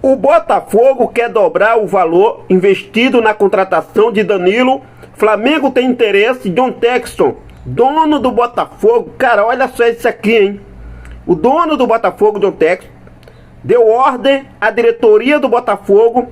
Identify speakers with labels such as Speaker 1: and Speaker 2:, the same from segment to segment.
Speaker 1: O Botafogo quer dobrar o valor investido na contratação de Danilo. Flamengo tem interesse. John Texton, dono do Botafogo, cara, olha só isso aqui, hein? O dono do Botafogo, John Texton, deu ordem à diretoria do Botafogo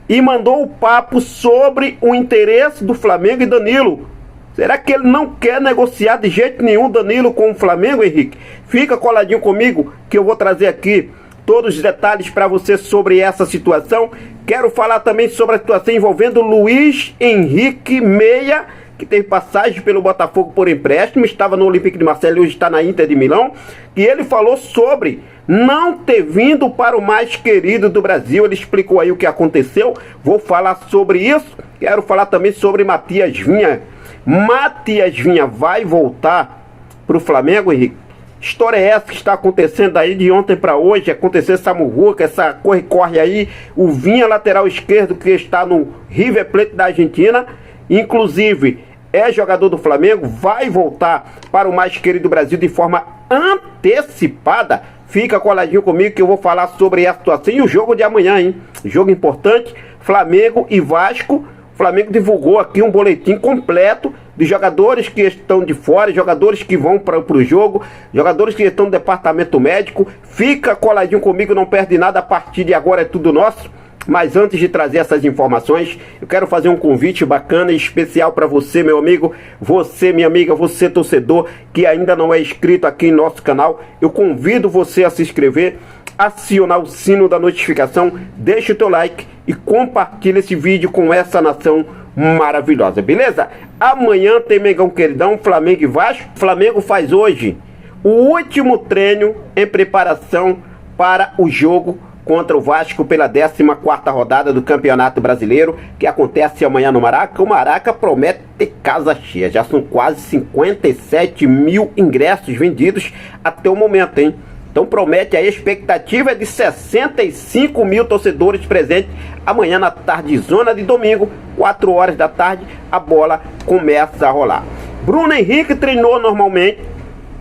Speaker 1: e mandou o papo sobre o interesse do Flamengo e Danilo. Será que ele não quer negociar de jeito nenhum Danilo com o Flamengo, Henrique? Fica coladinho comigo que eu vou trazer aqui todos os detalhes para você sobre essa situação. Quero falar também sobre a situação envolvendo Luiz Henrique Meia, que teve passagem pelo Botafogo por empréstimo, estava no Olympique de Marseille e hoje está na Inter de Milão. E ele falou sobre não ter vindo para o mais querido do Brasil. Ele explicou aí o que aconteceu. Vou falar sobre isso. Quero falar também sobre Matias Vinha. Matias Vinha vai voltar para o Flamengo, Henrique? História é essa que está acontecendo aí de ontem para hoje? Aconteceu essa muvuca, essa corre-corre aí. O Vinha, lateral esquerdo, que está no River Plate da Argentina, inclusive é jogador do Flamengo, vai voltar para o mais querido do Brasil de forma antecipada. Fica coladinho comigo que eu vou falar sobre essa situação e o jogo de amanhã, hein? Jogo importante, Flamengo e Vasco. O Flamengo divulgou aqui um boletim completo de jogadores que estão de fora, jogadores que vão para o jogo, jogadores que estão no departamento médico. Fica coladinho comigo, não perde nada, a partir de agora é tudo nosso. Mas antes de trazer essas informações, eu quero fazer um convite bacana e especial para você, meu amigo, você, minha amiga, você, torcedor, que ainda não é inscrito aqui em nosso canal. Eu convido você a se inscrever, acionar o sino da notificação, deixa o teu like e compartilha esse vídeo com essa nação maravilhosa, beleza? Amanhã tem Mengão Queridão, Flamengo e Vasco. Flamengo faz hoje o último treino em preparação para o jogo contra o Vasco pela 14ª rodada do Campeonato Brasileiro, que acontece amanhã no Maraca. O Maraca promete ter casa cheia, já são quase 57 mil ingressos vendidos até o momento, hein? Então promete, a expectativa é de 65 mil torcedores presentes amanhã na tardezona de domingo, 4 horas da tarde, a bola começa a rolar. Bruno Henrique treinou normalmente.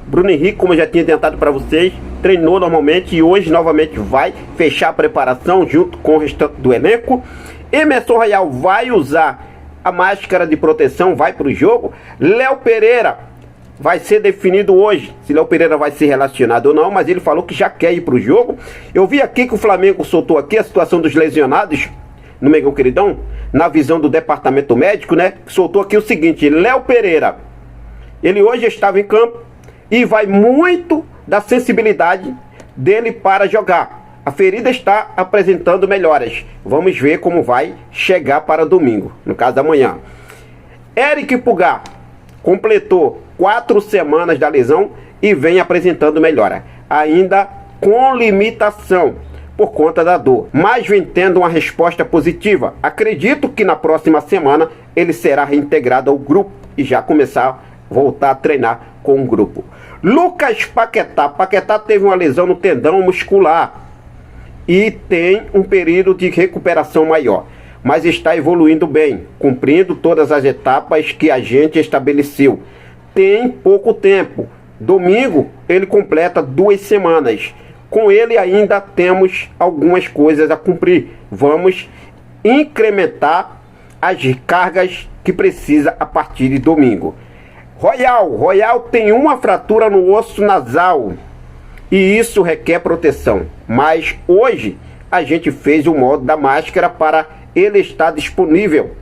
Speaker 1: Bruno Henrique, como eu já tinha tentado para vocês, treinou normalmente e hoje novamente vai fechar a preparação junto com o restante do elenco. Emerson Royal vai usar a máscara de proteção, vai para o jogo. Léo Pereira vai ser definido hoje se Léo Pereira vai ser relacionado ou não, mas ele falou que já quer ir para o jogo. Eu vi aqui que o Flamengo soltou aqui a situação dos lesionados no Mengão Queridão, na visão do departamento médico, né? Soltou aqui o seguinte: Léo Pereira, ele hoje estava em campo e vai muito da sensibilidade dele para jogar. A ferida está apresentando melhoras. Vamos ver como vai chegar para domingo, no caso amanhã. Eric Pulgar completou 4 semanas da lesão e vem apresentando melhora, ainda com limitação por conta da dor, mas vem tendo uma resposta positiva. Acredito que na próxima semana ele será reintegrado ao grupo e já começar a voltar a treinar com o grupo. Lucas Paquetá. Paquetá teve uma lesão no tendão muscular e tem um período de recuperação maior, mas está evoluindo bem, cumprindo todas as etapas que a gente estabeleceu. Tem pouco tempo. Domingo ele completa 2 semanas. Com ele ainda temos algumas coisas a cumprir. Vamos incrementar as cargas que precisa a partir de domingo. Royal tem uma fratura no osso nasal e isso requer proteção, mas hoje a gente fez o modo da máscara para ele estar disponível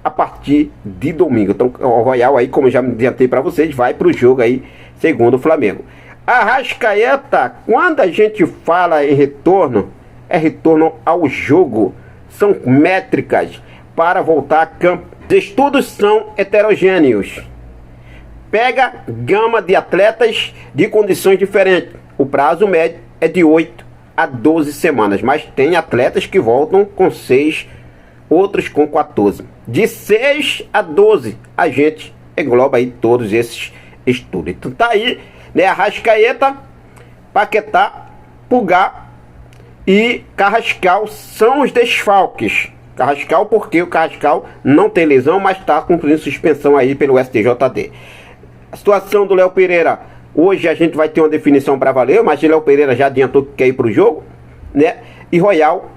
Speaker 1: a partir de domingo. Então o Royal aí, como já me adiantei para vocês, vai para o jogo aí, segundo o Flamengo. Arrascaeta, quando a gente fala em retorno, é retorno ao jogo, são métricas para voltar a campo. Os estudos são heterogêneos, pega gama de atletas de condições diferentes. O prazo médio é de 8 a 12 semanas, mas tem atletas que voltam com 6, outros com 14. De 6 a 12, a gente engloba aí todos esses estudos. Então tá aí, né? Arrascaeta, Paquetá, Pulgar e Carrascal são os desfalques. Carrascal porque o Carrascal não tem lesão, mas está cumprindo suspensão aí pelo STJD. A situação do Léo Pereira, hoje a gente vai ter uma definição para valer, mas o Léo Pereira já adiantou que quer ir para o jogo, né? e Royal,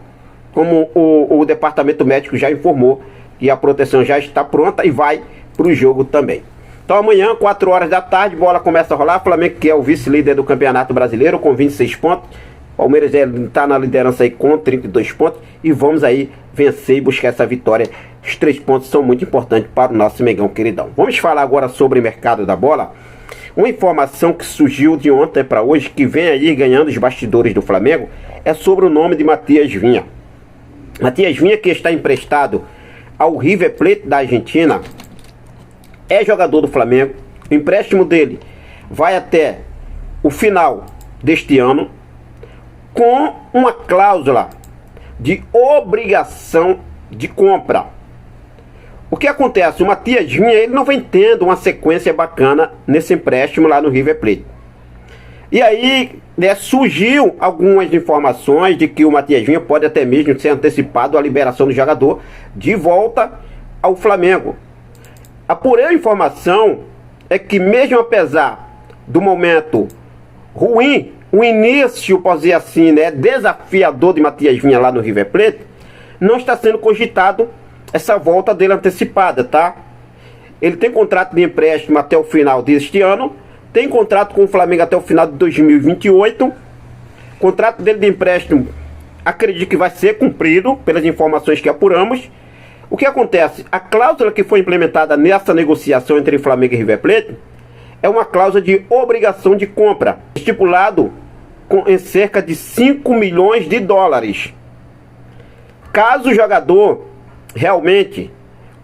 Speaker 1: como o departamento médico já informou, que a proteção já está pronta e vai para o jogo também. Então amanhã, 4 horas da tarde, bola começa a rolar. Flamengo, que é o vice-líder do Campeonato Brasileiro, com 26 pontos. Palmeiras está na liderança aí com 32 pontos. E vamos aí vencer e buscar essa vitória. Os 3 pontos são muito importantes para o nosso Mengão queridão. Vamos falar agora sobre o mercado da bola. Uma informação que surgiu de ontem para hoje, que vem aí ganhando os bastidores do Flamengo, é sobre o nome de Matias Vinha. Matias Vinha, que está emprestado ao River Plate da Argentina, é jogador do Flamengo. O empréstimo dele vai até o final deste ano, com uma cláusula de obrigação de compra. O que acontece? O Matias Vinha, ele não vem tendo uma sequência bacana nesse empréstimo lá no River Plate. E aí, né, surgiu algumas informações de que o Matias Vinha pode até mesmo ser antecipado a liberação do jogador de volta ao Flamengo. A pura informação é que, mesmo apesar do momento ruim, o início, posso dizer assim, né, desafiador de Matias Vinha lá no River Plate, não está sendo cogitado essa volta dele antecipada, tá? Ele tem contrato de empréstimo até o final deste ano, tem contrato com o Flamengo até o final de 2028. O contrato dele de empréstimo, acredito que vai ser cumprido, pelas informações que apuramos. O que acontece? A cláusula que foi implementada nessa negociação entre Flamengo e River Plate é uma cláusula de obrigação de compra, estipulado em cerca de 5 milhões de dólares. Caso o jogador realmente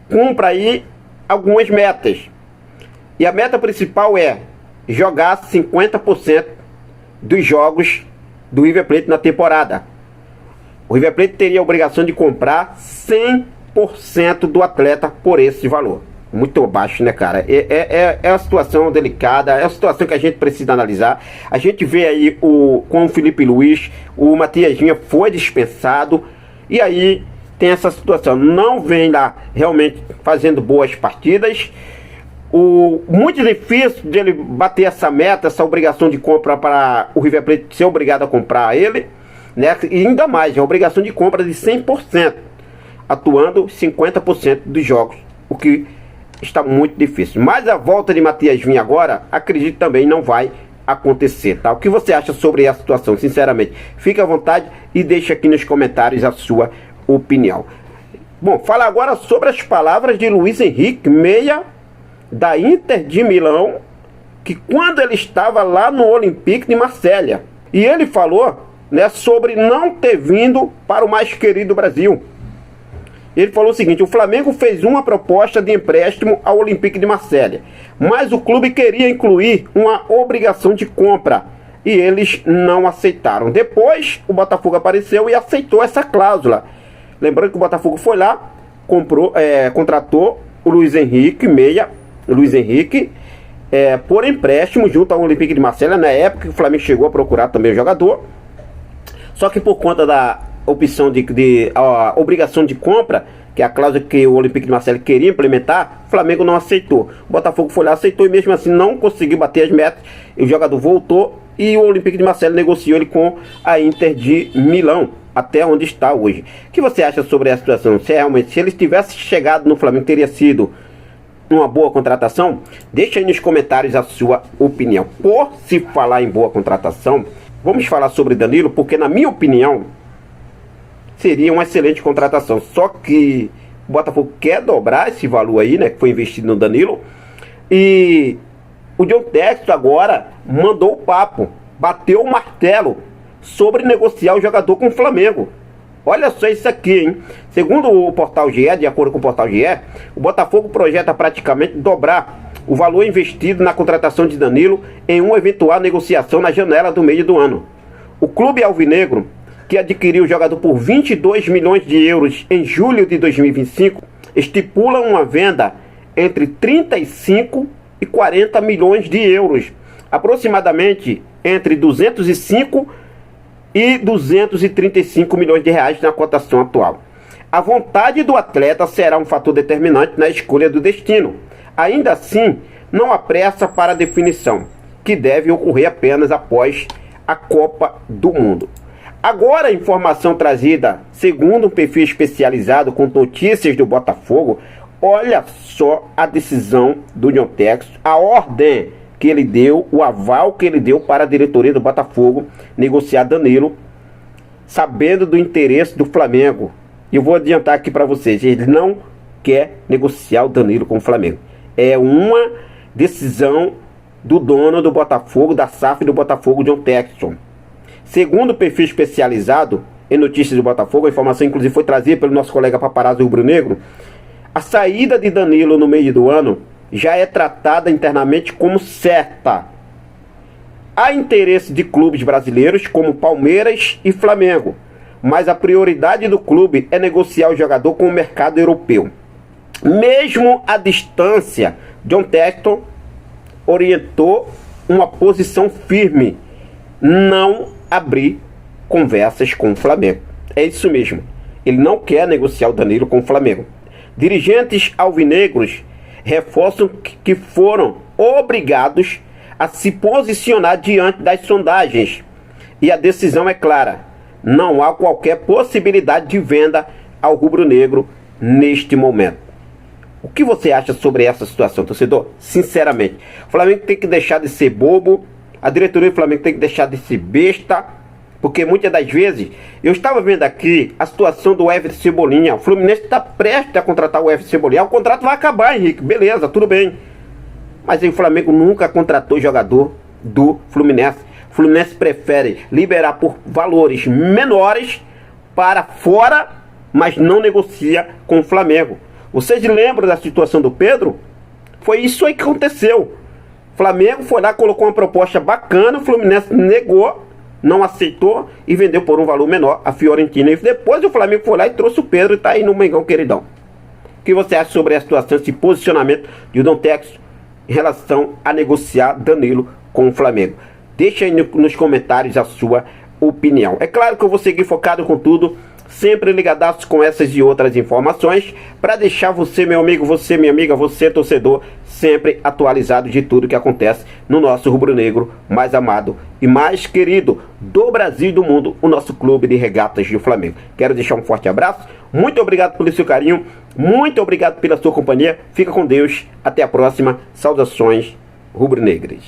Speaker 1: cumpra aí algumas metas. E a meta principal é jogar 50% dos jogos do River Plate na temporada. O River Plate teria a obrigação de comprar 100% do atleta por esse valor. Muito baixo, né, cara? É uma situação delicada, é uma situação que a gente precisa analisar. A gente vê aí com o Felipe Luiz, o Matias Vinha foi dispensado, e aí tem essa situação. Não vem lá realmente fazendo boas partidas. Muito difícil dele bater essa meta, essa obrigação de compra para o River Plate ser obrigado a comprar ele, né? E ainda mais, a obrigação de compra de 100%, atuando 50% dos jogos, o que está muito difícil. Mas a volta de Matias Vinha agora, acredito também não vai acontecer, tá? O que você acha sobre essa situação? Sinceramente, fique à vontade e deixe aqui nos comentários a sua opinião. Bom, fala agora sobre as palavras de Luiz Henrique, meia da Inter de Milão, que quando ele estava lá no Olympique de Marselha, e ele falou, né, sobre não ter vindo para o mais querido Brasil. Ele falou o seguinte: o Flamengo fez uma proposta de empréstimo ao Olympique de Marselha, mas o clube queria incluir uma obrigação de compra e eles não aceitaram. Depois o Botafogo apareceu e aceitou essa cláusula. Lembrando que o Botafogo foi lá, contratou o Luiz Henrique, por empréstimo junto ao Olympique de Marselha, na época que o Flamengo chegou a procurar também o jogador. Só que por conta da opção de obrigação de compra, que é a cláusula que o Olympique de Marselha queria implementar, o Flamengo não aceitou. O Botafogo foi lá, aceitou, e mesmo assim não conseguiu bater as metas. O jogador voltou e o Olympique de Marselha negociou ele com a Inter de Milão, até onde está hoje. O que você acha sobre essa situação? Se ele tivesse chegado no Flamengo, teria sido uma boa contratação? Deixa aí nos comentários a sua opinião. Por se falar em boa contratação, vamos falar sobre Danilo, porque na minha opinião seria uma excelente contratação. Só que o Botafogo quer dobrar esse valor aí, né, que foi investido no Danilo. E o John Textor agora mandou o papo, bateu o martelo sobre negociar o jogador com o Flamengo. Olha só isso aqui, hein? Segundo o Portal GE, de acordo com o Portal GE, o Botafogo projeta praticamente dobrar o valor investido na contratação de Danilo em uma eventual negociação na janela do meio do ano. O clube alvinegro, que adquiriu o jogador por 22 milhões de euros em julho de 2025, estipula uma venda entre 35 e 40 milhões de euros, aproximadamente entre 205 e 235 milhões de reais na cotação atual. A vontade do atleta será um fator determinante na escolha do destino. Ainda assim, não há pressa para a definição, que deve ocorrer apenas após a Copa do Mundo. Agora, a informação trazida segundo um perfil especializado com notícias do Botafogo, olha só a decisão do John Textor, a ordem que ele deu, o aval que ele deu para a diretoria do Botafogo negociar Danilo, sabendo do interesse do Flamengo. E eu vou adiantar aqui para vocês, ele não quer negociar o Danilo com o Flamengo. É uma decisão do dono do Botafogo, da SAF do Botafogo, John Textor. Segundo o perfil especializado em notícias do Botafogo, a informação inclusive foi trazida pelo nosso colega paparazzo rubro-negro, a saída de Danilo no meio do ano já é tratada internamente como certa. Há interesse de clubes brasileiros como Palmeiras e Flamengo, mas a prioridade do clube é negociar o jogador com o mercado europeu. Mesmo à distância, John Textor orientou uma posição firme: não abrir conversas com o Flamengo. É isso mesmo, ele não quer negociar o Danilo com o Flamengo. Dirigentes alvinegros reforçam que foram obrigados a se posicionar diante das sondagens. E a decisão é clara: não há qualquer possibilidade de venda ao rubro-negro neste momento. O que você acha sobre essa situação, torcedor? Sinceramente, o Flamengo tem que deixar de ser bobo, a diretoria do Flamengo tem que deixar de ser besta, porque muitas das vezes, eu estava vendo aqui a situação do Everton Cebolinha. O Fluminense está prestes a contratar o Everton Cebolinha. O contrato vai acabar, Henrique, beleza, tudo bem. Mas aí o Flamengo nunca contratou jogador do Fluminense. O Fluminense prefere liberar por valores menores para fora, mas não negocia com o Flamengo. Vocês lembram da situação do Pedro? Foi isso aí que aconteceu. O Flamengo foi lá, colocou uma proposta bacana, o Fluminense negou, não aceitou e vendeu por um valor menor a Fiorentina. E depois o Flamengo foi lá e trouxe o Pedro e está aí no Mengão, queridão. O que você acha sobre a situação, esse posicionamento de John Textor em relação a negociar Danilo com o Flamengo? Deixa aí nos comentários a sua opinião. É claro que eu vou seguir focado com tudo, sempre ligadaço com essas e outras informações, para deixar você, meu amigo, você, minha amiga, você, torcedor, sempre atualizado de tudo que acontece no nosso rubro-negro mais amado e mais querido do Brasil e do mundo, o nosso clube de regatas do Flamengo. Quero deixar um forte abraço, muito obrigado pelo seu carinho, muito obrigado pela sua companhia, fica com Deus, até a próxima, saudações rubro-negras.